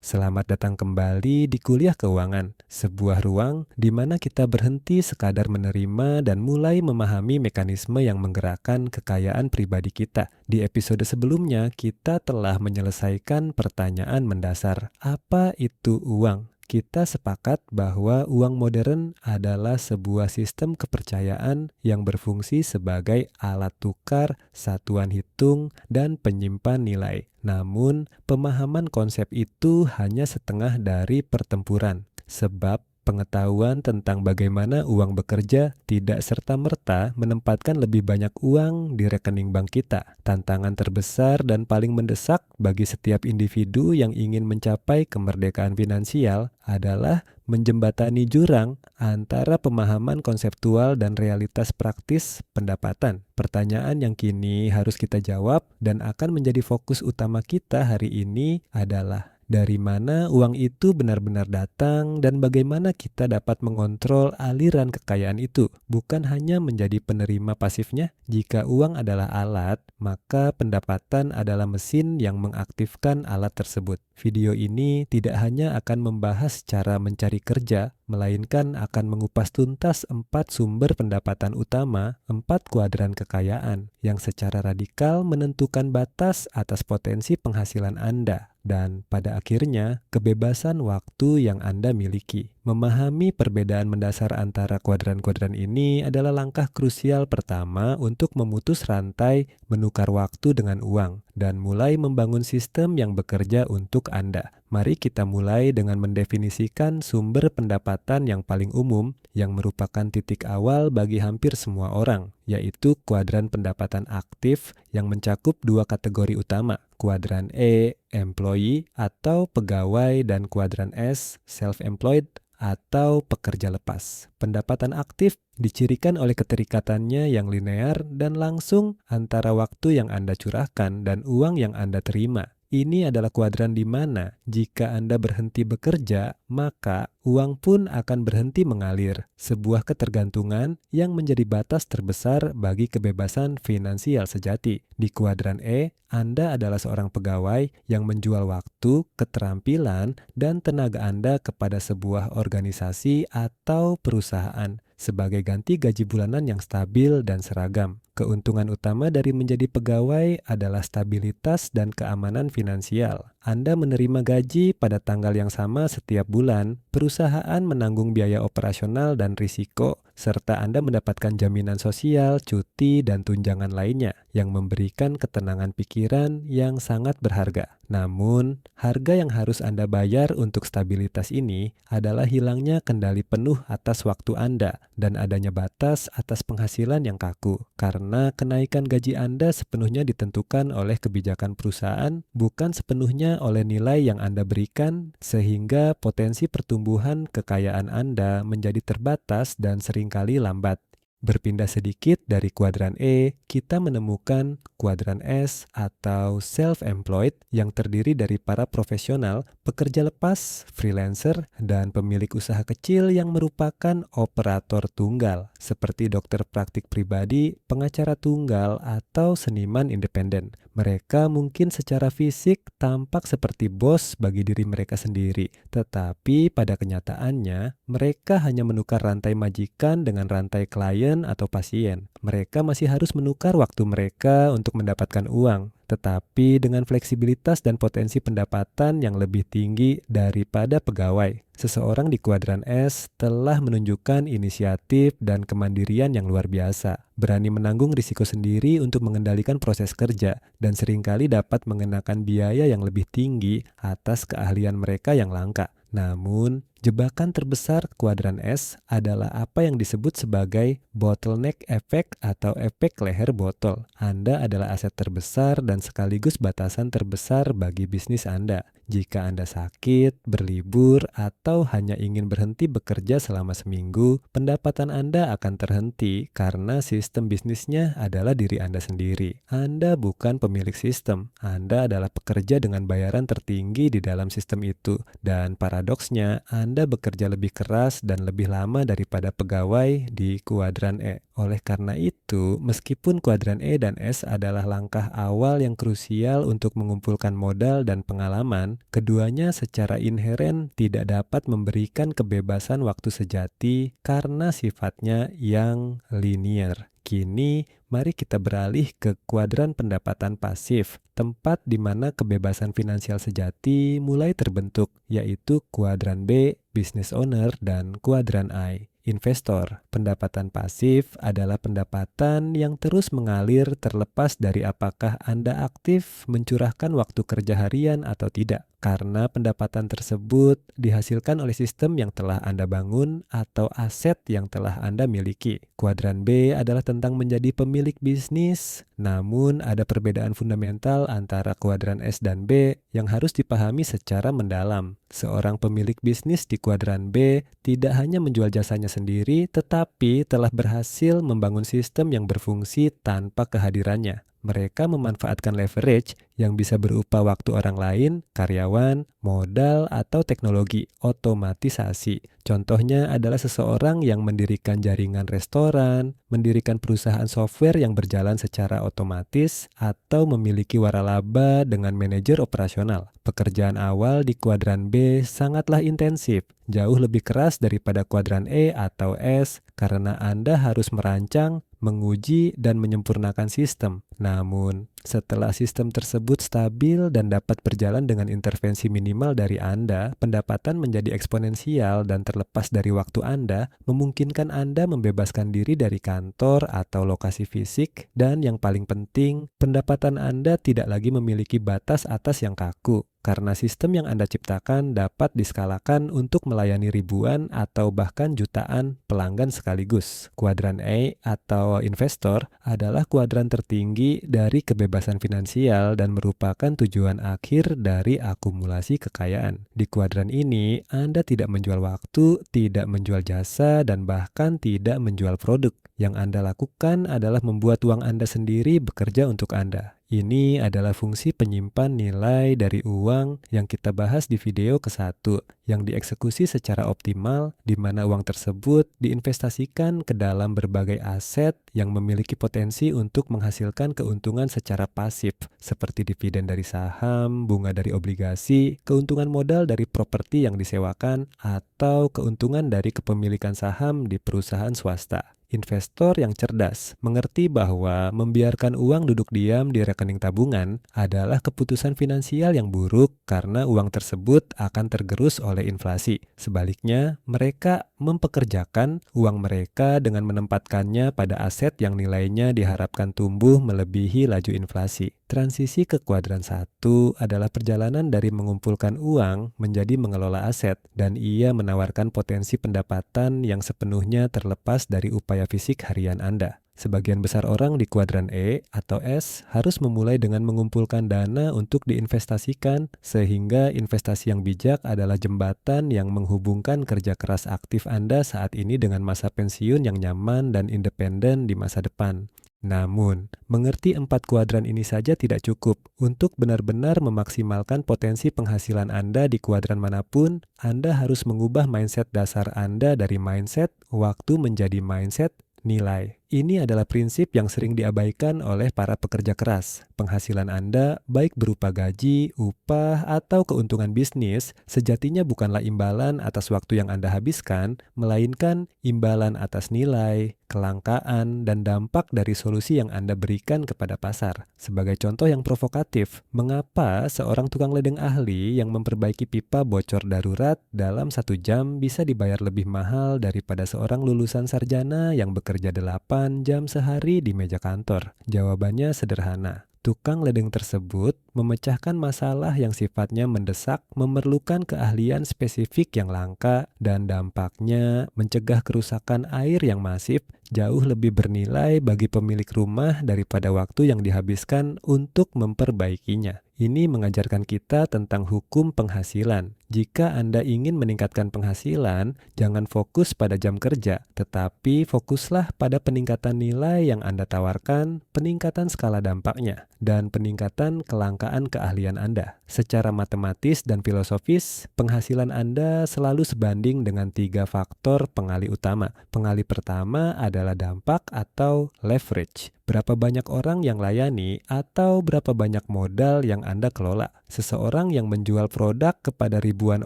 Selamat datang kembali di Kuliah Keuangan, sebuah ruang di mana kita berhenti sekadar menerima dan mulai memahami mekanisme yang menggerakkan kekayaan pribadi kita. Di episode sebelumnya, kita telah menyelesaikan pertanyaan mendasar, apa itu uang? Kita sepakat bahwa uang modern adalah sebuah sistem kepercayaan yang berfungsi sebagai alat tukar, satuan hitung, dan penyimpan nilai. Namun, pemahaman konsep itu hanya setengah dari pertempuran, sebab pengetahuan tentang bagaimana uang bekerja tidak serta-merta menempatkan lebih banyak uang di rekening bank kita. Tantangan terbesar dan paling mendesak bagi setiap individu yang ingin mencapai kemerdekaan finansial adalah menjembatani jurang antara pemahaman konseptual dan realitas praktis pendapatan. Pertanyaan yang kini harus kita jawab dan akan menjadi fokus utama kita hari ini adalah dari mana uang itu benar-benar datang dan bagaimana kita dapat mengontrol aliran kekayaan itu, bukan hanya menjadi penerima pasifnya. Jika uang adalah alat, maka pendapatan adalah mesin yang mengaktifkan alat tersebut. Video ini tidak hanya akan membahas cara mencari kerja, melainkan akan mengupas tuntas 4 sumber pendapatan utama, 4 kuadran kekayaan, yang secara radikal menentukan batas atas potensi penghasilan Anda. Dan pada akhirnya, kebebasan waktu yang Anda miliki. Memahami perbedaan mendasar antara kuadran-kuadran ini adalah langkah krusial pertama untuk memutus rantai menukar waktu dengan uang dan mulai membangun sistem yang bekerja untuk Anda. Mari kita mulai dengan mendefinisikan sumber pendapatan yang paling umum yang merupakan titik awal bagi hampir semua orang, yaitu kuadran pendapatan aktif yang mencakup 2 kategori utama, kuadran E, employee atau pegawai, dan kuadran S, self-employed atau pekerja lepas. Pendapatan aktif dicirikan oleh keterikatannya yang linear dan langsung antara waktu yang Anda curahkan dan uang yang Anda terima. Ini adalah kuadran di mana jika Anda berhenti bekerja, maka uang pun akan berhenti mengalir. Sebuah ketergantungan yang menjadi batas terbesar bagi kebebasan finansial sejati. Di kuadran E, Anda adalah seorang pegawai yang menjual waktu, keterampilan, dan tenaga Anda kepada sebuah organisasi atau perusahaan sebagai ganti gaji bulanan yang stabil dan seragam. Keuntungan utama dari menjadi pegawai adalah stabilitas dan keamanan finansial. Anda menerima gaji pada tanggal yang sama setiap bulan, perusahaan menanggung biaya operasional dan risiko, serta Anda mendapatkan jaminan sosial, cuti, dan tunjangan lainnya yang memberikan ketenangan pikiran yang sangat berharga. Namun, harga yang harus Anda bayar untuk stabilitas ini adalah hilangnya kendali penuh atas waktu Anda dan adanya batas atas penghasilan yang kaku. Karena kenaikan gaji Anda sepenuhnya ditentukan oleh kebijakan perusahaan, bukan sepenuhnya oleh nilai yang Anda berikan, sehingga potensi pertumbuhan kekayaan Anda menjadi terbatas dan seringkali lambat. Berpindah sedikit dari kuadran E, kita menemukan kuadran S atau self-employed yang terdiri dari para profesional, pekerja lepas, freelancer, dan pemilik usaha kecil yang merupakan operator tunggal, seperti dokter praktik pribadi, pengacara tunggal, atau seniman independen. Mereka mungkin secara fisik tampak seperti bos bagi diri mereka sendiri, tetapi pada kenyataannya, mereka hanya menukar rantai majikan dengan rantai klien atau pasien. Mereka masih harus menukar waktu mereka untuk mendapatkan uang, tetapi dengan fleksibilitas dan potensi pendapatan yang lebih tinggi daripada pegawai. Seseorang di kuadran S telah menunjukkan inisiatif dan kemandirian yang luar biasa, berani menanggung risiko sendiri untuk mengendalikan proses kerja, dan seringkali dapat mengenakan biaya yang lebih tinggi atas keahlian mereka yang langka. Namun, jebakan terbesar kuadran S adalah apa yang disebut sebagai bottleneck effect atau efek leher botol. Anda adalah aset terbesar dan sekaligus batasan terbesar bagi bisnis Anda. Jika Anda sakit, berlibur, atau hanya ingin berhenti bekerja selama seminggu, pendapatan Anda akan terhenti karena sistem bisnisnya adalah diri Anda sendiri. Anda bukan pemilik sistem. Anda adalah pekerja dengan bayaran tertinggi di dalam sistem itu. Dan paradoksnya, Anda bekerja lebih keras dan lebih lama daripada pegawai di kuadran E. Oleh karena itu, meskipun kuadran E dan S adalah langkah awal yang krusial untuk mengumpulkan modal dan pengalaman, Namun, keduanya secara inheren tidak dapat memberikan kebebasan waktu sejati karena sifatnya yang linear. Kini, mari kita beralih ke kuadran pendapatan pasif, tempat di mana kebebasan finansial sejati mulai terbentuk, yaitu kuadran B, business owner, dan kuadran I, investor. Pendapatan pasif adalah pendapatan yang terus mengalir terlepas dari apakah Anda aktif mencurahkan waktu kerja harian atau tidak. Karena pendapatan tersebut dihasilkan oleh sistem yang telah Anda bangun atau aset yang telah Anda miliki. Kuadran B adalah tentang menjadi pemilik bisnis, namun ada perbedaan fundamental antara kuadran S dan B yang harus dipahami secara mendalam. Seorang pemilik bisnis di kuadran B tidak hanya menjual jasanya sendiri, tetapi telah berhasil membangun sistem yang berfungsi tanpa kehadirannya. Mereka memanfaatkan leverage yang bisa berupa waktu orang lain, karyawan, modal, atau teknologi otomatisasi. Contohnya adalah seseorang yang mendirikan jaringan restoran, mendirikan perusahaan software yang berjalan secara otomatis, atau memiliki waralaba dengan manajer operasional. Pekerjaan awal di kuadran B sangatlah intensif, jauh lebih keras daripada kuadran E atau S karena Anda harus merancang, menguji, dan menyempurnakan sistem. Namun, setelah sistem tersebut stabil dan dapat berjalan dengan intervensi minimal dari Anda, pendapatan menjadi eksponensial dan terlepas dari waktu Anda, memungkinkan Anda membebaskan diri dari kantor atau lokasi fisik, dan yang paling penting, pendapatan Anda tidak lagi memiliki batas atas yang kaku. Karena sistem yang Anda ciptakan dapat diskalakan untuk melayani ribuan atau bahkan jutaan pelanggan sekaligus. Kuadran A atau investor adalah kuadran tertinggi dari kebebasan finansial dan merupakan tujuan akhir dari akumulasi kekayaan. Di kuadran ini, Anda tidak menjual waktu, tidak menjual jasa, dan bahkan tidak menjual produk. Yang Anda lakukan adalah membuat uang Anda sendiri bekerja untuk Anda. Ini adalah fungsi penyimpan nilai dari uang yang kita bahas di video ke-1, yang dieksekusi secara optimal, di mana uang tersebut diinvestasikan ke dalam berbagai aset yang memiliki potensi untuk menghasilkan keuntungan secara pasif, seperti dividen dari saham, bunga dari obligasi, keuntungan modal dari properti yang disewakan, atau keuntungan dari kepemilikan saham di perusahaan swasta. Investor yang cerdas mengerti bahwa membiarkan uang duduk diam di rekening tabungan adalah keputusan finansial yang buruk karena uang tersebut akan tergerus oleh inflasi. Sebaliknya, mereka mempekerjakan uang mereka dengan menempatkannya pada aset yang nilainya diharapkan tumbuh melebihi laju inflasi. Transisi ke kuadran 1 adalah perjalanan dari mengumpulkan uang menjadi mengelola aset, dan ia menawarkan potensi pendapatan yang sepenuhnya terlepas dari upaya fisik harian Anda. Sebagian besar orang di kuadran E atau S harus memulai dengan mengumpulkan dana untuk diinvestasikan, sehingga investasi yang bijak adalah jembatan yang menghubungkan kerja keras aktif Anda saat ini dengan masa pensiun yang nyaman dan independen di masa depan. Namun, mengerti 4 kuadran ini saja tidak cukup. Untuk benar-benar memaksimalkan potensi penghasilan Anda di kuadran manapun, Anda harus mengubah mindset dasar Anda dari mindset waktu menjadi mindset nilai. Ini adalah prinsip yang sering diabaikan oleh para pekerja keras. Penghasilan Anda, baik berupa gaji, upah, atau keuntungan bisnis, sejatinya bukanlah imbalan atas waktu yang Anda habiskan, melainkan imbalan atas nilai, kelangkaan, dan dampak dari solusi yang Anda berikan kepada pasar. Sebagai contoh yang provokatif, mengapa seorang tukang ledeng ahli yang memperbaiki pipa bocor darurat dalam 1 jam bisa dibayar lebih mahal daripada seorang lulusan sarjana yang bekerja 8 jam sehari di meja kantor? Jawabannya sederhana. Tukang ledeng tersebut memecahkan masalah yang sifatnya mendesak, memerlukan keahlian spesifik yang langka, dan dampaknya mencegah kerusakan air yang masif jauh lebih bernilai bagi pemilik rumah daripada waktu yang dihabiskan untuk memperbaikinya. Ini mengajarkan kita tentang hukum penghasilan. Jika Anda ingin meningkatkan penghasilan, jangan fokus pada jam kerja, tetapi fokuslah pada peningkatan nilai yang Anda tawarkan, peningkatan skala dampaknya, dan peningkatan kelangkaan keahlian Anda. Secara matematis dan filosofis, penghasilan Anda selalu sebanding dengan 3 faktor pengali utama. Pengali pertama adalah dampak atau leverage. Berapa banyak orang yang layani atau berapa banyak modal yang Anda kelola. Seseorang yang menjual produk kepada ribuan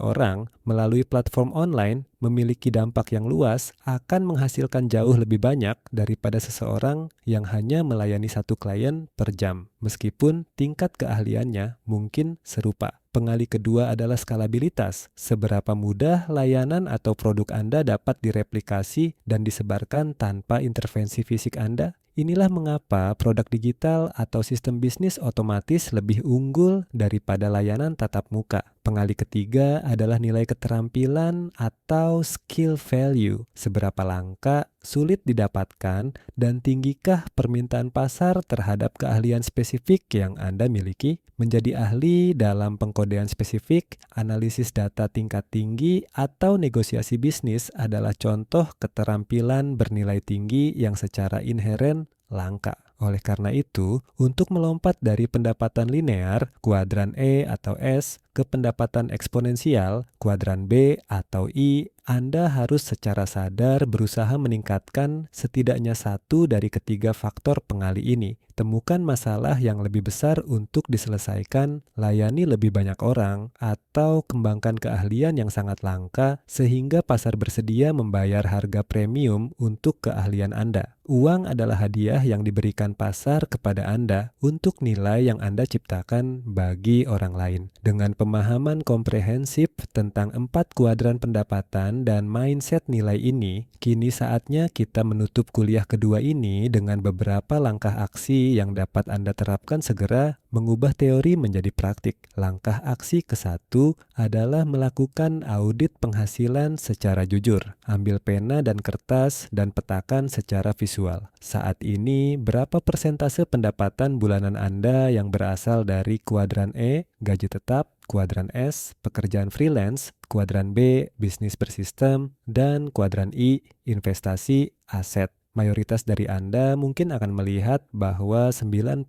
orang melalui platform online memiliki dampak yang luas akan menghasilkan jauh lebih banyak daripada seseorang yang hanya melayani satu klien per jam, meskipun tingkat keahliannya mungkin serupa. Pengali kedua adalah skalabilitas. Seberapa mudah layanan atau produk Anda dapat direplikasi dan disebarkan tanpa intervensi fisik Anda? Inilah mengapa produk digital atau sistem bisnis otomatis lebih unggul daripada layanan tatap muka. Pengali ketiga adalah nilai keterampilan atau skill value. Seberapa langka, sulit didapatkan, dan tinggikah permintaan pasar terhadap keahlian spesifik yang Anda miliki? Menjadi ahli dalam pengkodean spesifik, analisis data tingkat tinggi, atau negosiasi bisnis adalah contoh keterampilan bernilai tinggi yang secara inheren langka. Oleh karena itu, untuk melompat dari pendapatan linear, kuadran E atau S, ke pendapatan eksponensial, kuadran B atau I, Anda harus secara sadar berusaha meningkatkan setidaknya satu dari ketiga faktor pengali ini. Temukan masalah yang lebih besar untuk diselesaikan, layani lebih banyak orang, atau kembangkan keahlian yang sangat langka sehingga pasar bersedia membayar harga premium untuk keahlian Anda. Uang adalah hadiah yang diberikan pasar kepada Anda untuk nilai yang Anda ciptakan bagi orang lain. Dengan pemahaman komprehensif tentang 4 kuadran pendapatan dan mindset nilai ini, kini saatnya kita menutup kuliah kedua ini dengan beberapa langkah aksi yang dapat Anda terapkan segera mengubah teori menjadi praktik. Langkah aksi ke-1 adalah melakukan audit penghasilan secara jujur. Ambil pena dan kertas dan petakan secara visual. Saat ini, berapa persentase pendapatan bulanan Anda yang berasal dari kuadran E, gaji tetap, kuadran S, pekerjaan freelance, kuadran B, bisnis bersistem, dan kuadran I, investasi, aset. Mayoritas dari Anda mungkin akan melihat bahwa 90%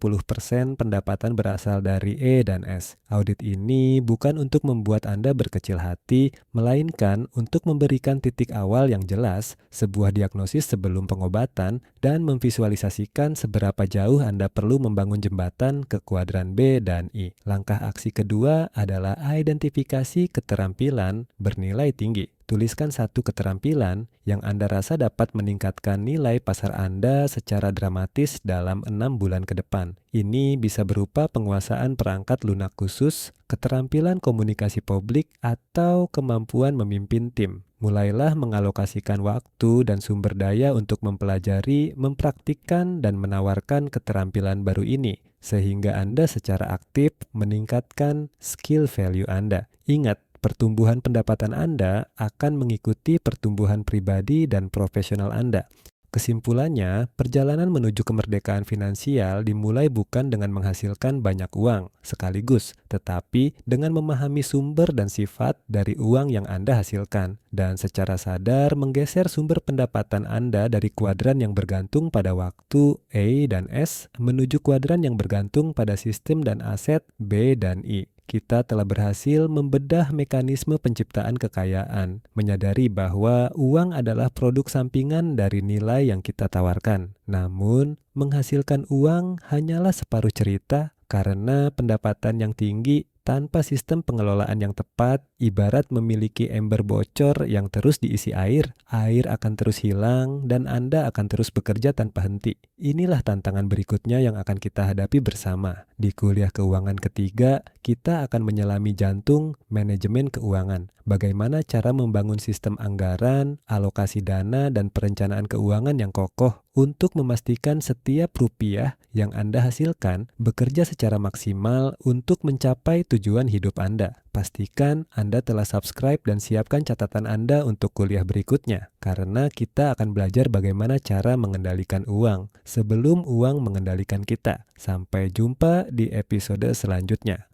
pendapatan berasal dari E dan S. Audit ini bukan untuk membuat Anda berkecil hati, melainkan untuk memberikan titik awal yang jelas, sebuah diagnosis sebelum pengobatan, dan memvisualisasikan seberapa jauh Anda perlu membangun jembatan ke kuadran B dan I. Langkah aksi kedua adalah identifikasi keterampilan bernilai tinggi. Tuliskan satu keterampilan yang Anda rasa dapat meningkatkan nilai pasar Anda secara dramatis dalam 6 bulan ke depan. Ini bisa berupa penguasaan perangkat lunak khusus, keterampilan komunikasi publik, atau kemampuan memimpin tim. Mulailah mengalokasikan waktu dan sumber daya untuk mempelajari, mempraktikkan, dan menawarkan keterampilan baru ini, sehingga Anda secara aktif meningkatkan skill value Anda. Ingat, pertumbuhan pendapatan Anda akan mengikuti pertumbuhan pribadi dan profesional Anda. Kesimpulannya, perjalanan menuju kemerdekaan finansial dimulai bukan dengan menghasilkan banyak uang sekaligus, tetapi dengan memahami sumber dan sifat dari uang yang Anda hasilkan, dan secara sadar menggeser sumber pendapatan Anda dari kuadran yang bergantung pada waktu A dan S menuju kuadran yang bergantung pada sistem dan aset B dan I. Kita telah berhasil membedah mekanisme penciptaan kekayaan, menyadari bahwa uang adalah produk sampingan dari nilai yang kita tawarkan. Namun, menghasilkan uang hanyalah separuh cerita karena pendapatan yang tinggi tanpa sistem pengelolaan yang tepat ibarat memiliki ember bocor yang terus diisi air. Air akan terus hilang dan Anda akan terus bekerja tanpa henti. Inilah tantangan berikutnya yang akan kita hadapi bersama. Di kuliah keuangan ketiga, kita akan menyelami jantung manajemen keuangan. Bagaimana cara membangun sistem anggaran, alokasi dana, dan perencanaan keuangan yang kokoh untuk memastikan setiap rupiah yang Anda hasilkan bekerja secara maksimal untuk mencapai tujuan hidup Anda. Pastikan Anda telah subscribe dan siapkan catatan Anda untuk kuliah berikutnya, karena kita akan belajar bagaimana cara mengendalikan uang sebelum uang mengendalikan kita. Sampai jumpa di episode selanjutnya.